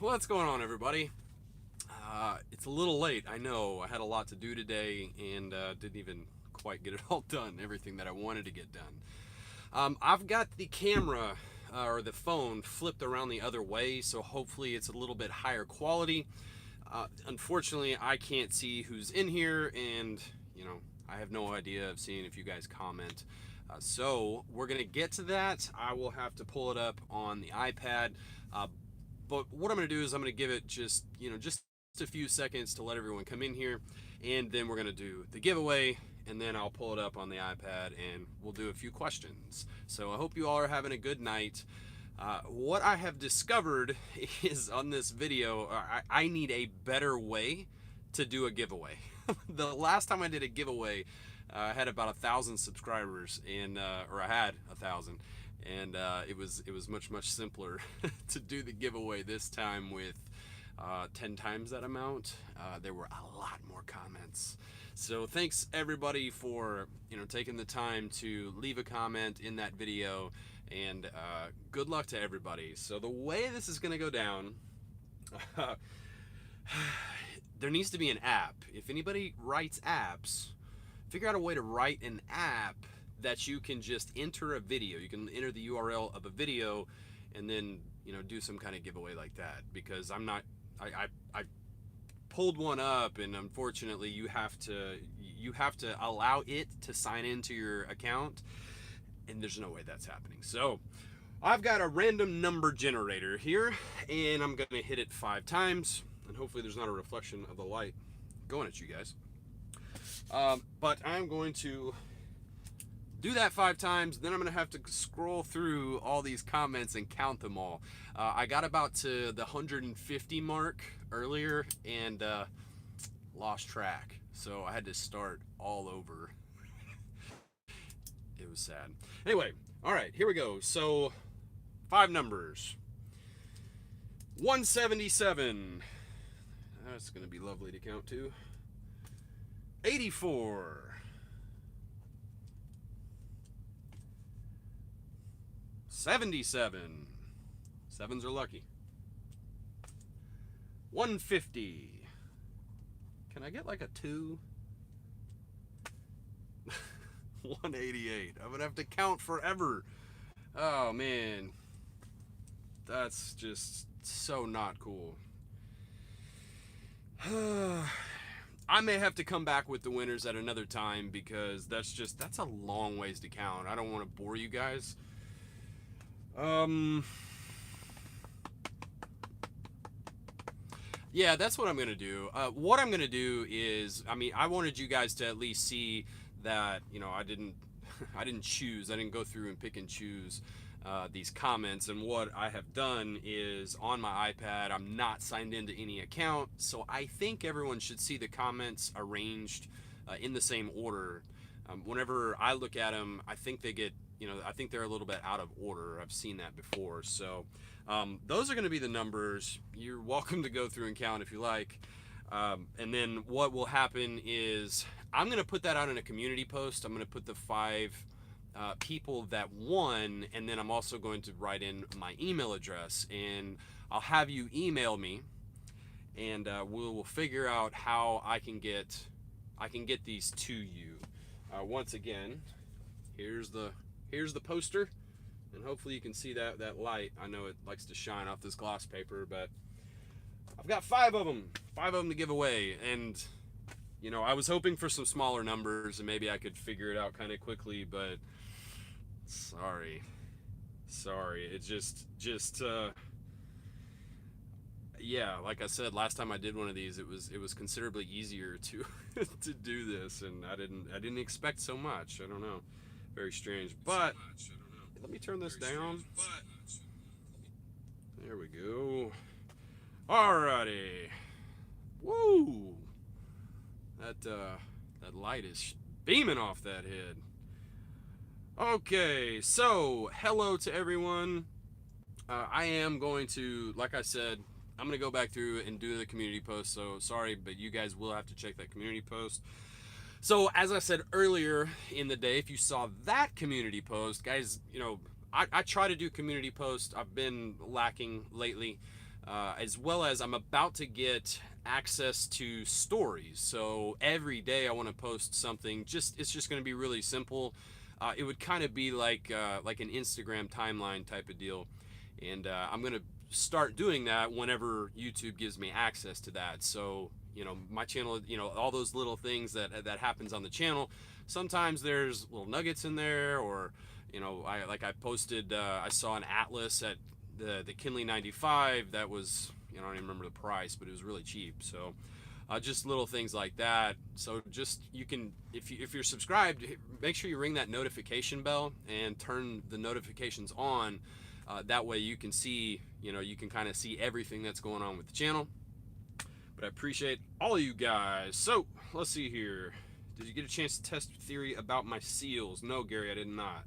What's going on, everybody? It's a little late, I know. I had a lot to do today and didn't even quite get it all done, everything that I wanted to get done. I've got the camera or the phone flipped around the other way, so hopefully it's a little bit higher quality. Unfortunately, I can't see who's in here, and I have no idea of seeing if you guys comment. So we're gonna get to that. I will have to pull it up on the iPad. Uh, but what I'm going to do is I'm going to give it just a few seconds to let everyone come in here, and then we're going to do the giveaway, and then I'll pull it up on the iPad and we'll do a few questions. So I hope you all are having a good night. What I have discovered is on this video, I need a better way to do a giveaway. The last time I did a giveaway, I had about 1,000 subscribers, and or I had 1,000, and it was much simpler to do the giveaway this time with 10 times that amount. There were a lot more comments, so thanks everybody for taking the time to leave a comment in that video, and good luck to everybody. So the way this is gonna go down, there needs to be an app. If anybody writes apps, figure out a way to write an app that you can just enter a video. You can enter the URL of a video and then do some kind of giveaway like that, because I pulled one up, and unfortunately you have to allow it to sign into your account, and there's no way that's happening. So I've got a random number generator here, and I'm gonna hit it 5 times, and hopefully there's not a reflection of the light going at you guys. But I'm going to do that 5 times, then I'm going to have to scroll through all these comments and count them all. I got about to the 150 mark earlier and lost track, so I had to start all over. It was sad. Anyway, all right, here we go. So 5 numbers. 177. That's going to be lovely to count to. 84. 77. 7s are lucky. 150. Can I get like a 2? 188. I'm gonna have to count forever. Oh man, that's just so not cool. I may have to come back with the winners at another time, because that's a long ways to count. I don't want to bore you guys. Yeah, that's what I'm gonna do. What I'm gonna do is, I wanted you guys to at least see that I didn't I didn't go through and pick and choose these comments. And what I have done is, on my iPad, I'm not signed into any account, so I think everyone should see the comments arranged in the same order. Whenever I look at them, I think they get I think they're a little bit out of order. I've seen that before. So those are going to be the numbers. You're welcome to go through and count if you like. And then what will happen is, I'm going to put that out in a community post. I'm going to put the 5 people that won, and then I'm also going to write in my email address, and I'll have you email me, and we'll figure out how I can get these to you. Once again, here's the poster, and hopefully you can see that light. I know it likes to shine off this gloss paper, but I've got 5 of them to give away. And I was hoping for some smaller numbers, and maybe I could figure it out kind of quickly, but sorry, it just yeah, like I said, last time I did one of these, it was considerably easier to to do this, and I didn't expect so much. I don't know. Very strange. But let me turn this down. There we go. Alrighty. Woo! That light is beaming off that head. Okay, so hello to everyone. I am going to, like I said, I'm going to go back through and do the community post. So sorry, but you guys will have to check that community post. So as I said earlier in the day, if you saw that community post, guys, I try to do community posts. I've been lacking lately. as well as I'm about to get access to stories. So every day I want to post something. It's just going to be really simple. It would kind of be like an Instagram timeline type of deal, and I'm going to start doing that whenever YouTube gives me access to that. So my channel, all those little things that happens on the channel. Sometimes there's little nuggets in there, or I posted. I saw an atlas at the Kinley 95 that was, I don't even remember the price, but it was really cheap. So just little things like that. So just, you can, if you're subscribed, make sure you ring that notification bell and turn the notifications on. That way you can see, you can kind of see everything that's going on with the channel. But I appreciate all of you guys. So let's see here. Did you get a chance to test theory about my seals? No, Gary, I did not.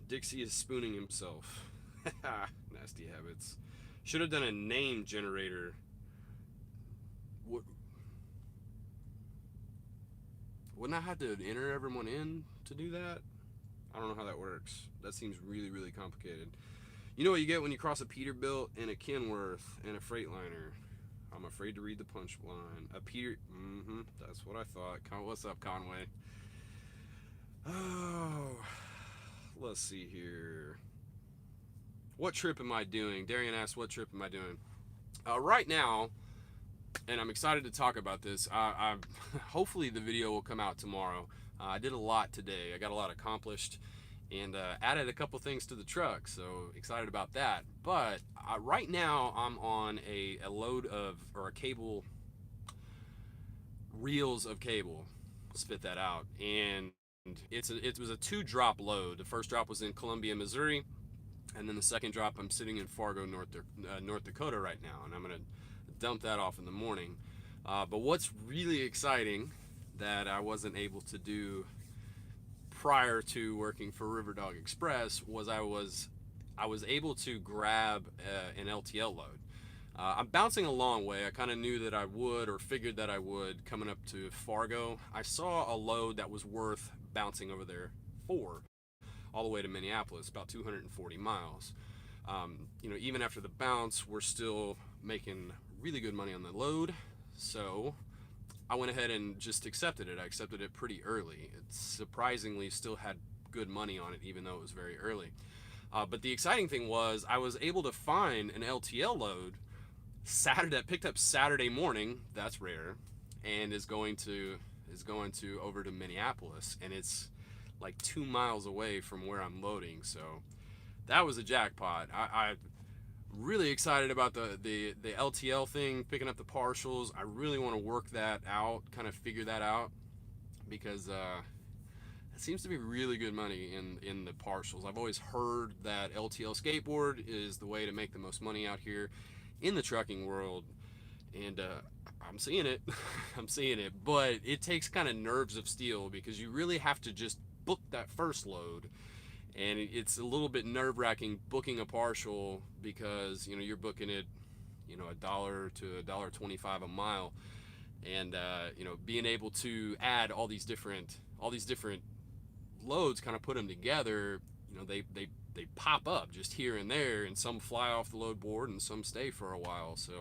Dixie is spooning himself. Nasty habits. Should have done a name generator. Wouldn't I have to enter everyone in to do that? I don't know how that works. That seems really, really complicated. You know what you get when you cross a Peterbilt and a Kenworth and a Freightliner? I'm afraid to read the punchline. A Peter... that's what I thought. What's up, Conway? Oh... Let's see here. What trip am I doing? Darian asked, what trip am I doing? Right now, and I'm excited to talk about this, hopefully the video will come out tomorrow. I did a lot today. I got a lot accomplished and added a couple things to the truck, so excited about that. But right now I'm on a load of, or a cable, reels of cable, spit that out, and it was a 2-drop load. The first drop was in Columbia, Missouri, and then the second drop I'm sitting in Fargo, North Dakota right now, and I'm gonna dump that off in the morning. But what's really exciting that I wasn't able to do prior to working for Riverdog Express was I was able to grab an LTL load. I'm bouncing a long way. I kind of knew that I would, or figured that I would, coming up to Fargo. I saw a load that was worth bouncing over there for, all the way to Minneapolis, about 240 miles. Even after the bounce, we're still making really good money on the load. So I went ahead and just accepted it. I accepted it pretty early. It surprisingly still had good money on it, even though it was very early. But the exciting thing was I was able to find an LTL load Saturday, picked up Saturday morning. That's rare, and is going to over to Minneapolis, and it's like 2 miles away from where I'm loading. So that was a jackpot. I really excited about the LTL thing, picking up the partials. I really want to work that out, kind of figure that out, because it seems to be really good money in the partials. I've always heard that LTL skateboard is the way to make the most money out here in the trucking world, and I'm seeing it. I'm seeing it, but it takes kind of nerves of steel, because you really have to just book that first load, and it's a little bit nerve-wracking booking a partial, because you're booking it $1 to $1.25 a mile, and being able to add all these different loads, kind of put them together, they pop up just here and there, and some fly off the load board and some stay for a while. So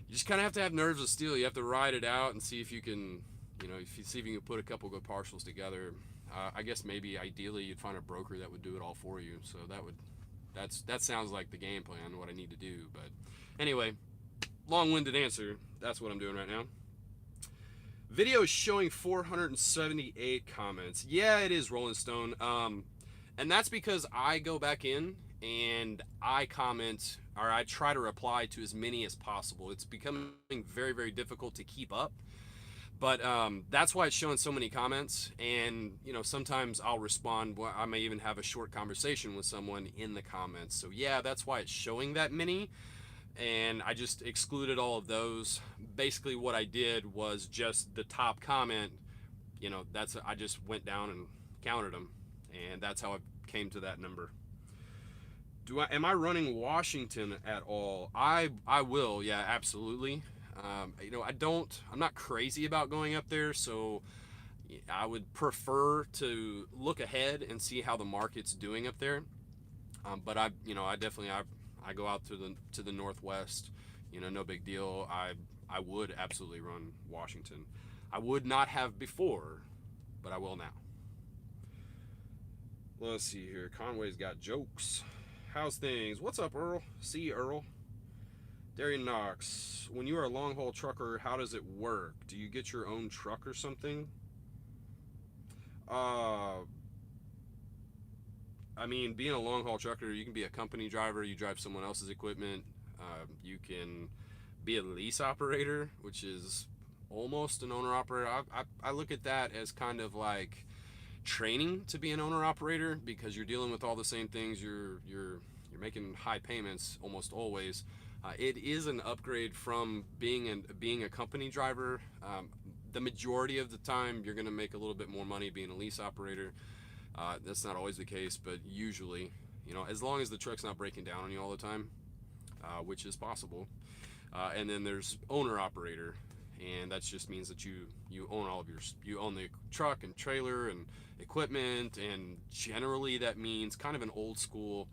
you just kind of have to have nerves of steel. You have to ride it out and see if you can, see if you can put a couple good partials together. I guess maybe ideally you'd find a broker that would do it all for you. So that sounds like the game plan, what I need to do. But anyway, long-winded answer. That's what I'm doing right now. Video is showing 478 comments. Yeah, it is, Rolling Stone. And that's because I go back in and I comment, or I try to reply to as many as possible. It's becoming very, very difficult to keep up. But that's why it's showing so many comments. And, sometimes I'll respond. I may even have a short conversation with someone in the comments. So, yeah, that's why it's showing that many. And I just excluded all of those. Basically, what I did was just the top comment, I just went down and counted them. And that's how I came to that number. Am I running Washington at all? I will, yeah, absolutely. I'm not crazy about going up there, so I would prefer to look ahead and see how the market's doing up there. But I definitely I go out to the Northwest. No big deal. I would absolutely run Washington. I would not have before, but I will now. Let's see here. Conway's got jokes. How's things? What's up, Earl? See you, Earl. Darian Knox. When you are a long haul trucker, how does it work? Do you get your own truck or something? Uh, I mean, being a long haul trucker, you can be a company driver. You drive someone else's equipment. You can be a lease operator, which is almost an owner operator. I look at that as kind of like training to be an owner operator, because you're dealing with all the same things. You're making high payments almost always. It is an upgrade from being a company driver. The majority of the time, you're going to make a little bit more money being a lease operator. That's not always the case, but usually, as long as the truck's not breaking down on you all the time, which is possible. And then there's owner operator, and that just means that you own you own the truck and trailer and equipment, and generally that means kind of an old school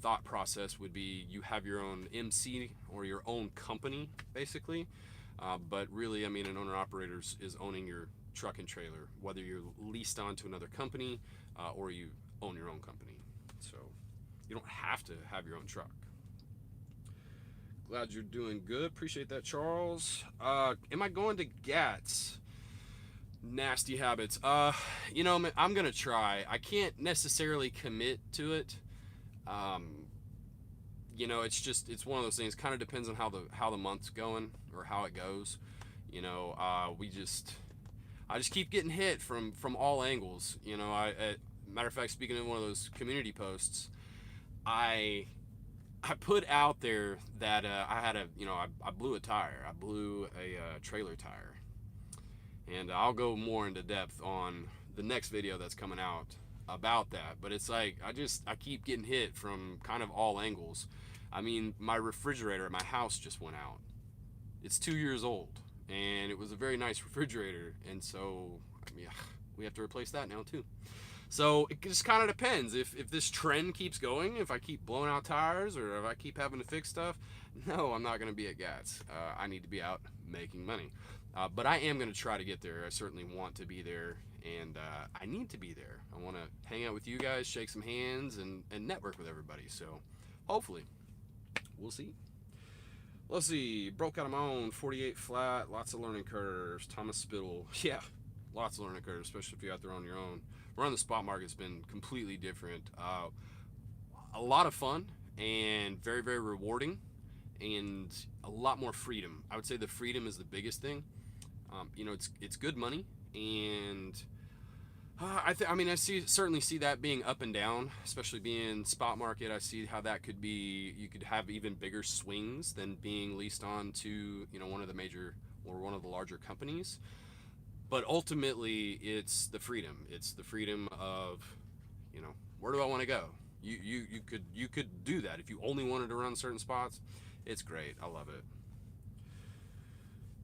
thought process would be you have your own MC or your own company basically. But really, I mean, an owner operator is owning your truck and trailer, whether you're leased on to another company or you own your own company. So you don't have to have your own truck. Glad you're doing good. Appreciate that, Charles. Am I going to GATS? Nasty habits. I'm gonna try. I can't necessarily commit to it. It's one of those things. Kind of depends on how the month's going or how it goes. I just keep getting hit from all angles. Matter of fact, speaking of one of those community posts, I put out there that I blew a tire. I blew a trailer tire, and I'll go more into depth on the next video that's coming out about that. But it's like I keep getting hit from kind of all angles. I mean, my refrigerator at my house just went out. It's 2 years old, and it was a very nice refrigerator, and so we have to replace that now too. So it just kind of depends. If this trend keeps going, if I keep blowing out tires, or if I keep having to fix stuff, no, I'm not going to be at GATS. I need to be out making money. But I am going to try to get there. I certainly want to be there, and I need to be there. I want to hang out with you guys, shake some hands, and network with everybody. So hopefully, we'll see. Let's see. Broke out of my own 48 flat. Lots of learning curves. Thomas Spittle. Yeah, lots of learning curves, especially if you're out there on your own. Running the spot market's been completely different. A lot of fun and very, very rewarding, and a lot more freedom. I would say the freedom is the biggest thing. It's good money, and I certainly see that being up and down, especially being spot market. I see how that could be. You could have even bigger swings than being leased on to one of the major or one of the larger companies. But ultimately, it's the freedom. It's the freedom of, where do I want to go? You could do that if you only wanted to run certain spots. It's great. I love it.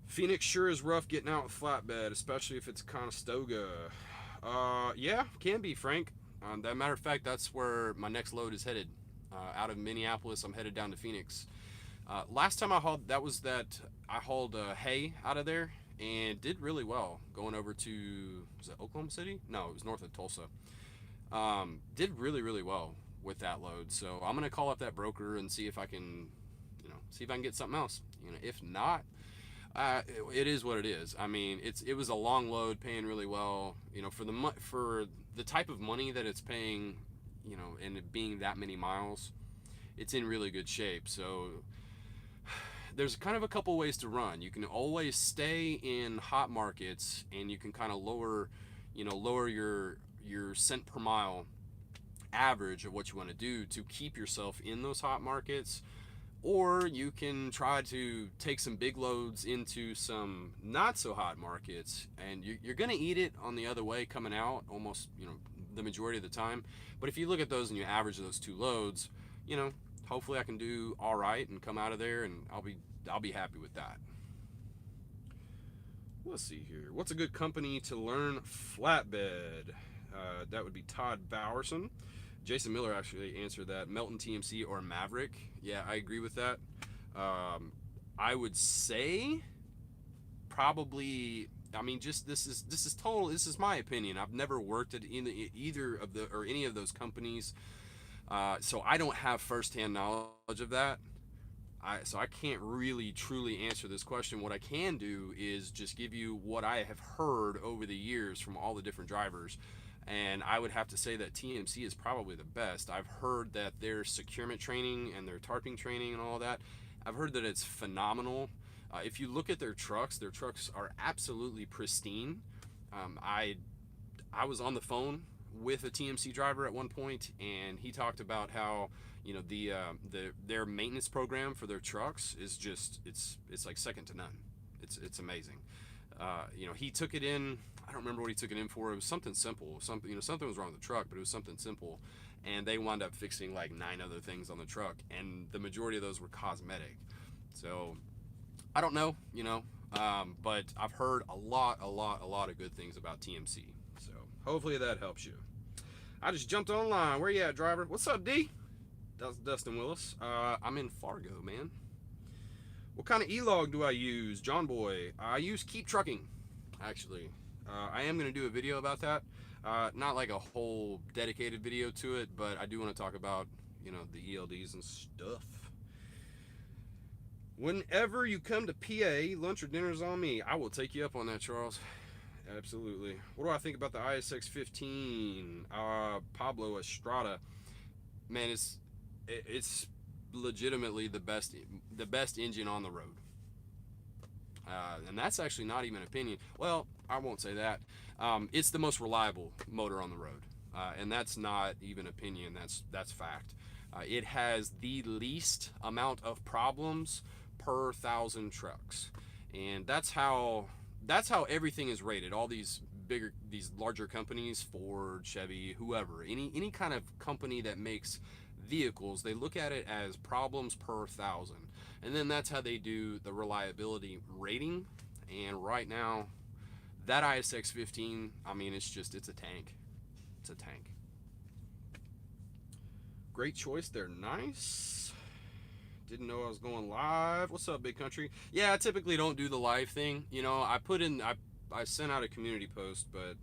Phoenix sure is rough getting out with flatbed, especially if it's Conestoga. Yeah, can be, Frank. That matter of fact, that's where my next load is headed. Out of Minneapolis, I'm headed down to Phoenix. Last time I hauled, I hauled hay out of there and did really well going over to, was it Oklahoma City? No, it was north of Tulsa. Did really, really well with that load. So I'm going to call up that broker and see if I can, get something else. If not, it is what it is. I mean, it was a long load, paying really well. For the type of money that it's paying, and it being that many miles, it's in really good shape. So there's kind of a couple ways to run. You can always stay in hot markets, and you can kind of lower your cent per mile average of what you want to do to keep yourself in those hot markets. Or you can try to take some big loads into some not so hot markets, and you're going to eat it on the other way coming out almost, the majority of the time. But if you look at those and you average those two loads, hopefully I can do all right and come out of there, and I'll be happy with that. Let's see here. What's a good company to learn flatbed? That would be Todd Bowerson. Jason Miller actually answered that. Melton TMC or Maverick. Yeah, I agree with that. I would say probably. I mean, just this is my opinion. I've never worked at either of the or any of those companies, so I don't have firsthand knowledge of that. So I can't really truly answer this question. What I can do is just give you what I have heard over the years from all the different drivers. And I would have to say that TMC is probably the best. I've heard that their securement training and their tarping training and all that, I've heard that it's phenomenal. If you look at their trucks are absolutely pristine. I was on the phone with a TMC driver at one point, and he talked about how their maintenance program for their trucks is just it's like second to none. It's amazing. He took it in. I don't remember what he took it in for. It was something simple. Something was wrong with the truck, but it was something simple, and they wound up fixing like 9 other things on the truck, and the majority of those were cosmetic. So I don't know, but I've heard a lot of good things about TMC. So hopefully that helps you. I just jumped online. Where you at, driver? What's up, D? That's Dustin Willis. I'm in Fargo, man. What kind of e-log do I use? John Boy. I use Keep Trucking, actually. I am going to do a video about that. Not like a whole dedicated video to it, but I do want to talk about, the ELDs and stuff. Whenever you come to PA, lunch or dinner's on me. I will take you up on that, Charles. Absolutely. What do I think about the ISX 15? Pablo Estrada. Man, it's legitimately the best engine on the road. And that's actually not even opinion. Well, I won't say that. It's the most reliable motor on the road. And that's not even opinion, that's fact. It has the least amount of problems per 1,000 trucks. And that's how everything is rated. All these larger companies, Ford, Chevy, whoever, any kind of company that makes vehicles, they look at it as problems per 1,000, and then that's how they do the reliability rating. And right now, that ISX 15, I mean, it's a tank. It's a tank. Great choice. They're nice. Didn't know I was going live. What's up, Big Country? Yeah, I typically don't do the live thing. I sent out a community post, but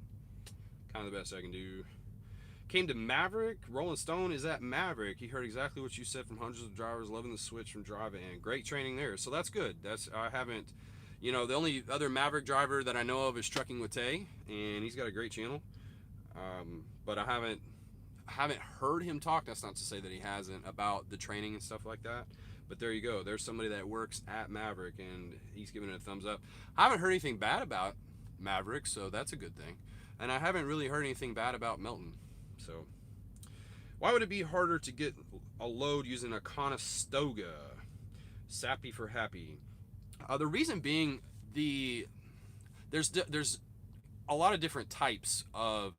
kind of the best I can do. Came to Maverick. Rolling Stone is at Maverick. He heard exactly what you said from hundreds of drivers, loving the switch from drive in. Great training there. So that's good. I haven't, the only other Maverick driver that I know of is Trucking with Tay, and he's got a great channel. But I haven't heard him talk. That's not to say that he hasn't, about the training and stuff like that. But there you go. There's somebody that works at Maverick, and he's giving it a thumbs up. I haven't heard anything bad about Maverick, so that's a good thing. And I haven't really heard anything bad about Melton. So, why would it be harder to get a load using a Conestoga? Sappy for happy. The reason being, there's a lot of different types of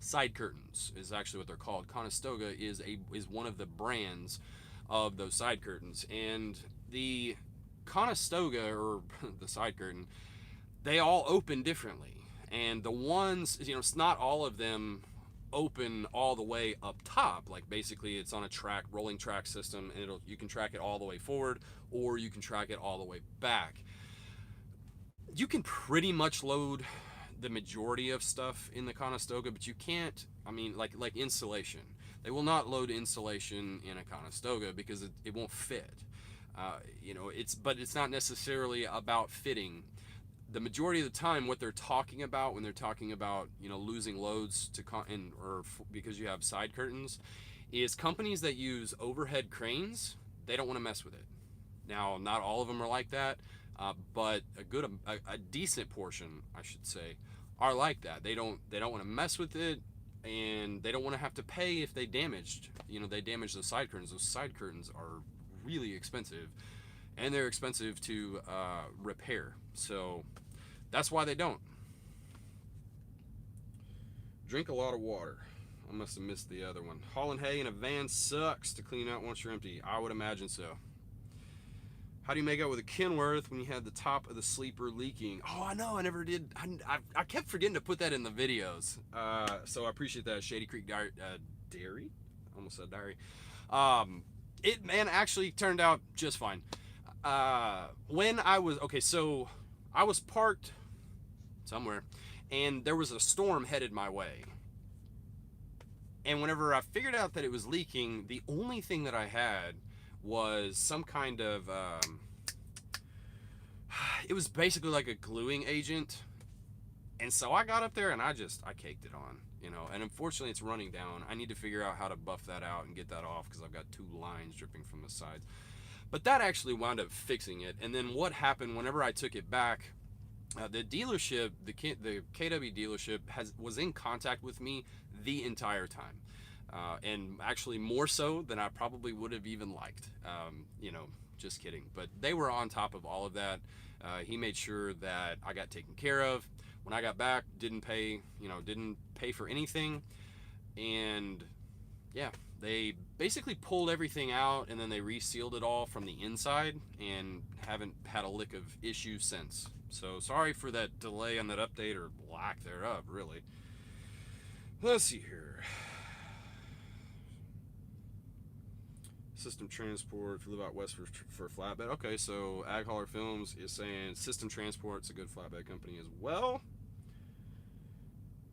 side curtains, is actually what they're called. Conestoga is one of the brands of those side curtains, and the Conestoga, or the side curtain, they all open differently. And the ones, it's not all of them open all the way up top. Like, basically it's on a rolling track system, and you can track it all the way forward, or you can track it all the way back. You can pretty much load the majority of stuff in the Conestoga, but you can't, like insulation. They will not load insulation in a Conestoga because it won't fit. But it's not necessarily about fitting. The majority of the time, what they're talking about when they're talking about, losing loads because you have side curtains, is companies that use overhead cranes. They don't want to mess with it. Now, not all of them are like that, but a decent portion, I should say, are like that. They don't want to mess with it, and they don't want to have to pay if they damage those side curtains. Those side curtains are really expensive, and they're expensive to repair. So that's why they don't. Drink a lot of water. I must have missed the other one. Hauling hay in a van sucks to clean out once you're empty. I would imagine so. How do you make out with a Kenworth when you had the top of the sleeper leaking? Oh, I know. I never did. I kept forgetting to put that in the videos. So I appreciate that. Shady Creek Dairy? Almost said diary. It, man, actually turned out just fine. When I was, okay, so I was parked somewhere and there was a storm headed my way. And whenever I figured out that it was leaking, the only thing that I had was some kind of it was basically like a gluing agent. And so I got up there and I caked it on, you know. And unfortunately it's running down. I need to figure out how to buff that out and get that off because I've got 2 lines dripping from the sides. But that actually wound up fixing it. And then what happened whenever I took it back, the dealership, the KW dealership was in contact with me the entire time. And actually more so than I probably would have even liked. You know, just kidding. But they were on top of all of that. He made sure that I got taken care of. When I got back, didn't pay for anything. And yeah, they basically pulled everything out and then they resealed it all from the inside and haven't had a lick of issues since. So sorry for that delay on that update, or lack thereof, really. Let's see here. System Transport, if you live out west for flatbed. Okay, so Ag Hauler Films is saying System Transport's a good flatbed company as well.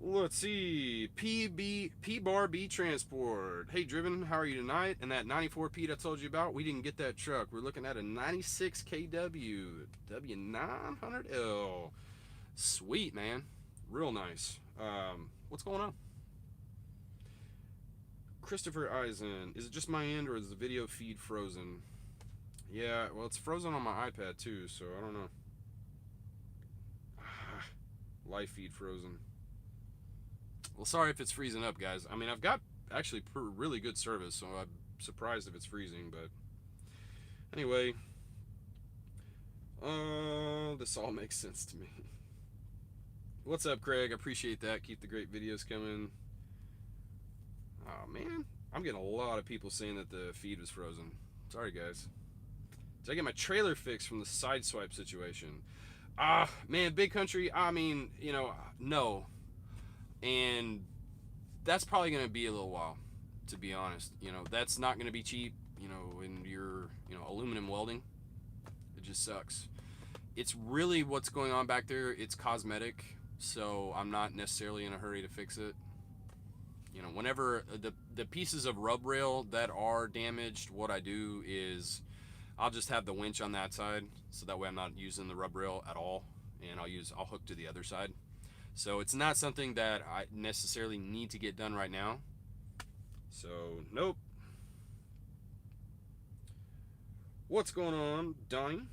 Let's see. P-Bar B Transport. Hey, Driven, how are you tonight? And that 94 Pete I told you about, we didn't get that truck. We're looking at a 96 KW W900L. Sweet, man. Real nice. What's going on? Christopher Eisen. Is it just my end or is the video feed frozen? Yeah, well, it's frozen on my iPad too, so I don't know. Live feed frozen. Well, sorry if it's freezing up, guys. I mean, I've got actually really good service, so I'm surprised if it's freezing, but anyway. This all makes sense to me. What's up, Craig? I appreciate that. Keep the great videos coming. Oh, man. I'm getting a lot of people saying that the feed was frozen. Sorry, guys. Did I get my trailer fixed from the Sideswipe situation? Man, Big Country, I mean, you know, no. And that's probably going to be a little while, to be honest. You know, that's not going to be cheap, you know, in your, you know, aluminum welding. It just sucks. It's really what's going on back there. It's cosmetic, so I'm not necessarily in a hurry to fix it. You know, whenever the pieces of rub rail that are damaged, what I do is I'll just have the winch on that side, so that way I'm not using the rub rail at all, and I'll hook to the other side. So it's not something that I necessarily need to get done right now. So, nope. What's going on, Donnie?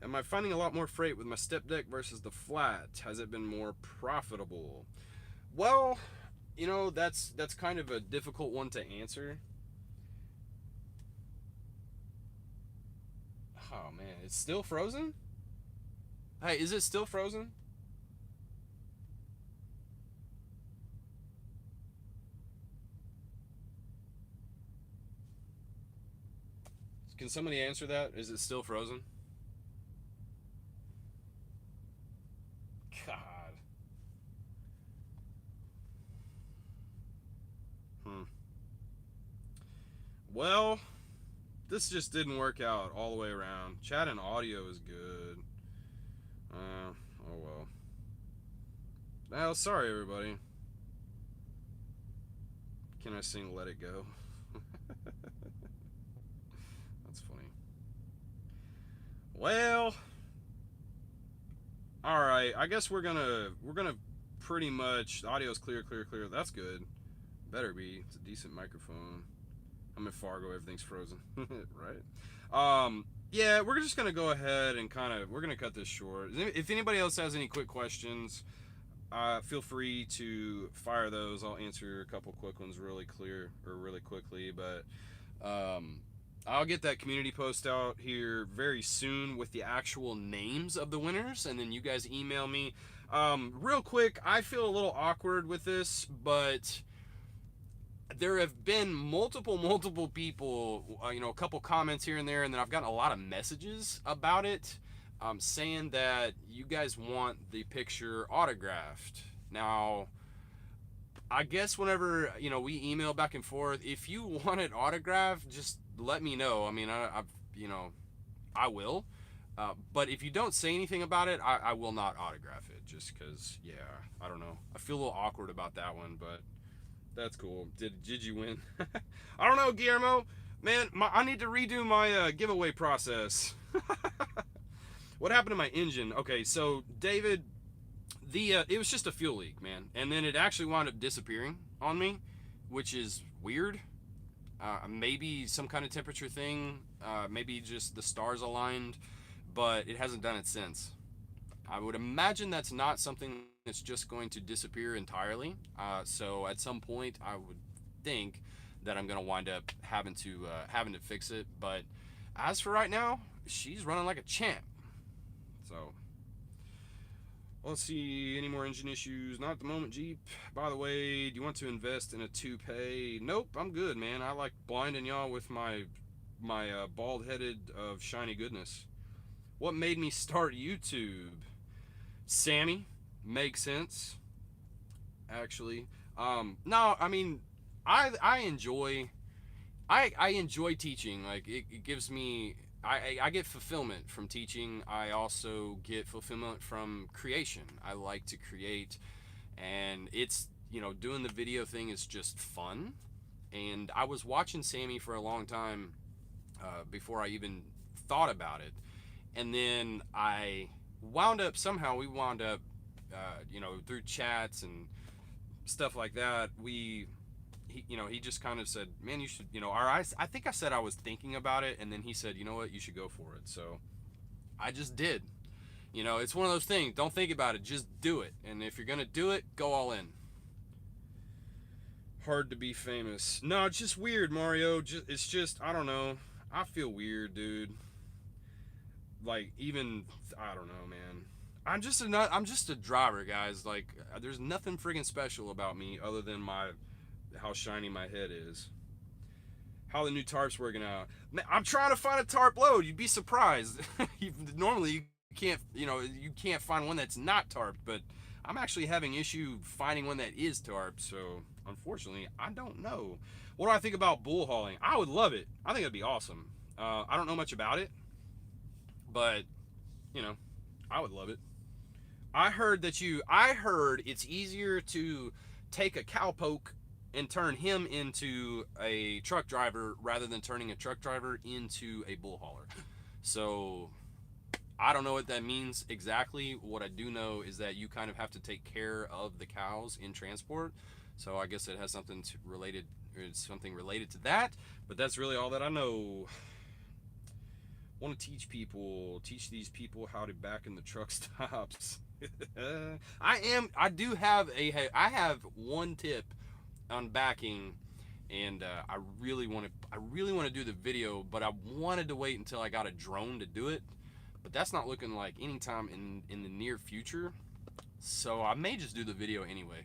Am I finding a lot more freight with my step deck versus the flat? Has it been more profitable? Well, you know, that's kind of a difficult one to answer. Oh man, it's still frozen? Hey, is it still frozen? Can somebody answer that? Is it still frozen? God. Well, this just didn't work out all the way around. Chat and audio is good. Oh well. Well, sorry everybody. Can I sing Let It Go? That's funny. Well, all right. I guess we're gonna pretty much, the audio's clear. That's good. Better be. It's a decent microphone. I'm in Fargo. Everything's frozen, right? Yeah, we're just gonna go ahead and we're gonna cut this short. If anybody else has any quick questions, feel free to fire those. I'll answer a couple quick ones really quickly, but I'll get that community post out here very soon with the actual names of the winners, and then you guys email me. Real quick, I feel a little awkward with this, but there have been multiple people, a couple comments here and there, and then I've gotten a lot of messages about it, saying that you guys want the picture autographed. Now, I guess whenever we email back and forth, if you want it autographed, just let me know. I mean, I will. But if you don't say anything about it, I will not autograph it. Just because, yeah, I don't know. I feel a little awkward about that one, but that's cool. Did you win? I don't know, Guillermo. Man, I need to redo my giveaway process. What happened to my engine? Okay, so David, it was just a fuel leak, man, and then it actually wound up disappearing on me, which is weird. Maybe some kind of temperature thing. Maybe just the stars aligned, but it hasn't done it since. I would imagine that's not something that's just going to disappear entirely. So at some point, I would think that I'm going to wind up having to fix it. But as for right now, she's running like a champ. So let's see, any more engine issues? Not at the moment, Jeep. By the way, do you want to invest in a toupee? Nope, I'm good, man. I like blinding y'all with my bald headed of shiny goodness. What made me start YouTube? Sammy, makes sense. Actually, no, I mean, I enjoy teaching. Like it gives me. I get fulfillment from teaching. I also get fulfillment from creation. I like to create, and it's doing the video thing is just fun. And I was watching Sammy for a long time before I even thought about it, and then we wound up through chats and stuff like that. He just kind of said, man, you should, or I think I said I was thinking about it, and then he said, you know what, you should go for it. So I just did. It's one of those things. Don't think about it, just do it. And if you're gonna do it, go all in. Hard to be famous. No, it's just weird, Mario. It's just, I don't know. I feel weird, dude. Like, even, I don't know, man. I'm just a driver, guys. Like, there's nothing friggin' special about me other than how shiny my head is. How the new tarp's working out. Man, I'm trying to find a tarp load. You'd be surprised. Normally you can't find one that's not tarped, but I'm actually having issue finding one that is tarped. So unfortunately, I don't know. What do I think about bull hauling? I would love it. I think it'd be awesome. I don't know much about it, but I would love it. I heard it's easier to take a cowpoke and turn him into a truck driver rather than turning a truck driver into a bull hauler. So I don't know what that means exactly. What I do know is that you kind of have to take care of the cows in transport. So I guess it has something related to that, but that's really all that I know. Want to teach these people how to back in the truck stops. I have one tip on backing, and I really want to do the video, but I wanted to wait until I got a drone to do it, but that's not looking like anytime in the near future, so I may just do the video anyway.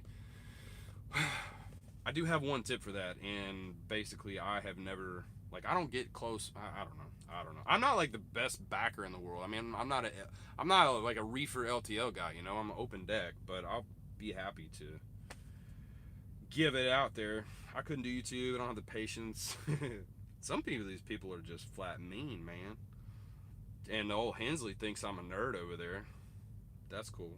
I do have one tip for that, and basically I have never, like, I don't get close. I don't know. I'm not like the best backer in the world. I mean, I'm not like a reefer LTL guy, I'm an open deck, but I'll be happy to give it out there. I couldn't do YouTube. I don't have the patience. These people are just flat mean, man. And the old Hensley thinks I'm a nerd over there. That's cool.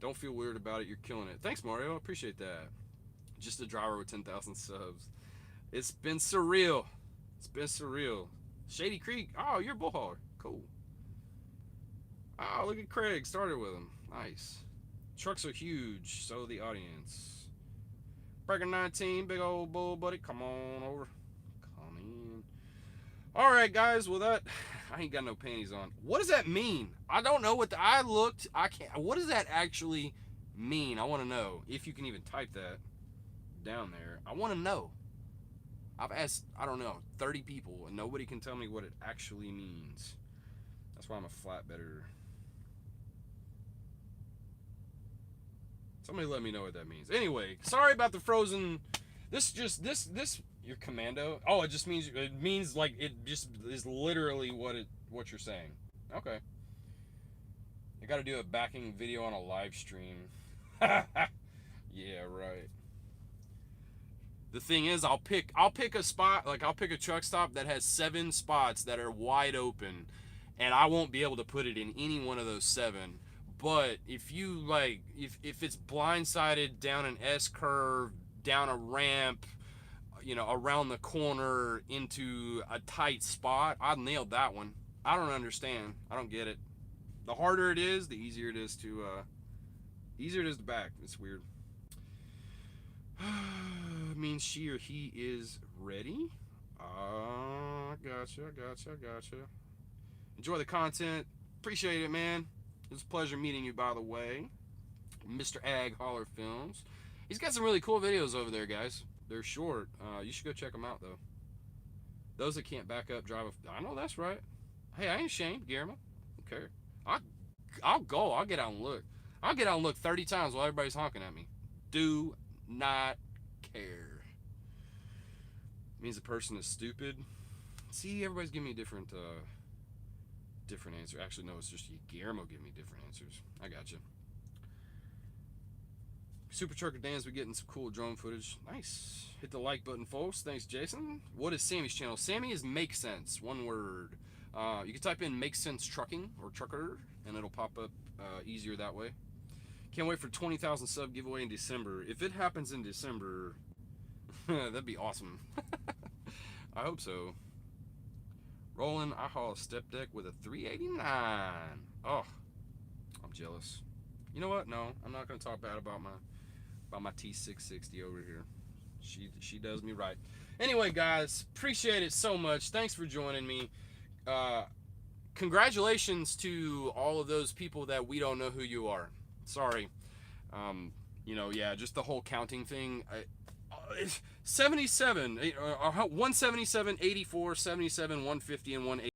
Don't feel weird about it. You're killing it. Thanks, Mario. I appreciate that. Just a driver with 10,000 subs. It's been surreal. Shady Creek. Oh, you're a bull hauler. Cool. Oh, look at Craig. Started with him. Nice. Trucks are huge. So the audience. Breaker 19. Big old bull, buddy. Come on over. Come in. Alright, guys. Well, I ain't got no panties on. What does that mean? I don't know what I can't. What does that actually mean? I want to know. If you can even type that down there. I want to know. I've asked, 30 people, and nobody can tell me what it actually means. That's why I'm a flatbedder. Somebody let me know what that means. Anyway, sorry about the frozen. This your commando. Oh, it means like it just is literally what you're saying. Okay. I got to do a backing video on a live stream. Yeah, right. The thing is, I'll pick a spot, like I'll pick a truck stop that has 7 spots that are wide open, and I won't be able to put it in any one of those 7. But if you like, if it's blindsided down an S curve, down a ramp, around the corner into a tight spot, I nailed that one. I don't understand. I don't get it. The harder it is, the easier it is to back. It's weird. Means she or he is ready. Gotcha. Enjoy the content. Appreciate it, man. It was a pleasure meeting you, by the way. Mr. Ag Holler Films. He's got some really cool videos over there, guys. They're short. You should go check them out, though. Those that can't back up, drive. I know that's right. Hey, I ain't ashamed, Guillermo. Okay. I'll go. I'll get out and look. I'll get out and look 30 times while everybody's honking at me. Do not care. Means the person is stupid. See, everybody's giving me different answer. Actually, no, it's just Guillermo giving me different answers. I got you. Super Trucker Dan's been getting some cool drone footage. Nice. Hit the like button, folks. Thanks, Jason. What is Sammy's channel? Sammy is Make Sense. One word. You can type in Make Sense Trucking or Trucker, and it'll pop up easier that way. Can't wait for 20,000 sub giveaway in December. If it happens in December, that'd be awesome. I hope so. Rolling, I haul a step deck with a 389. Oh, I'm jealous. You know what? No, I'm not going to talk bad about my T660 over here. She does me right. Anyway, guys, appreciate it so much. Thanks for joining me. Congratulations to all of those people that we don't know who you are. Sorry. Yeah, just the whole counting thing. 77, 177, 84, 77, 150, and 180.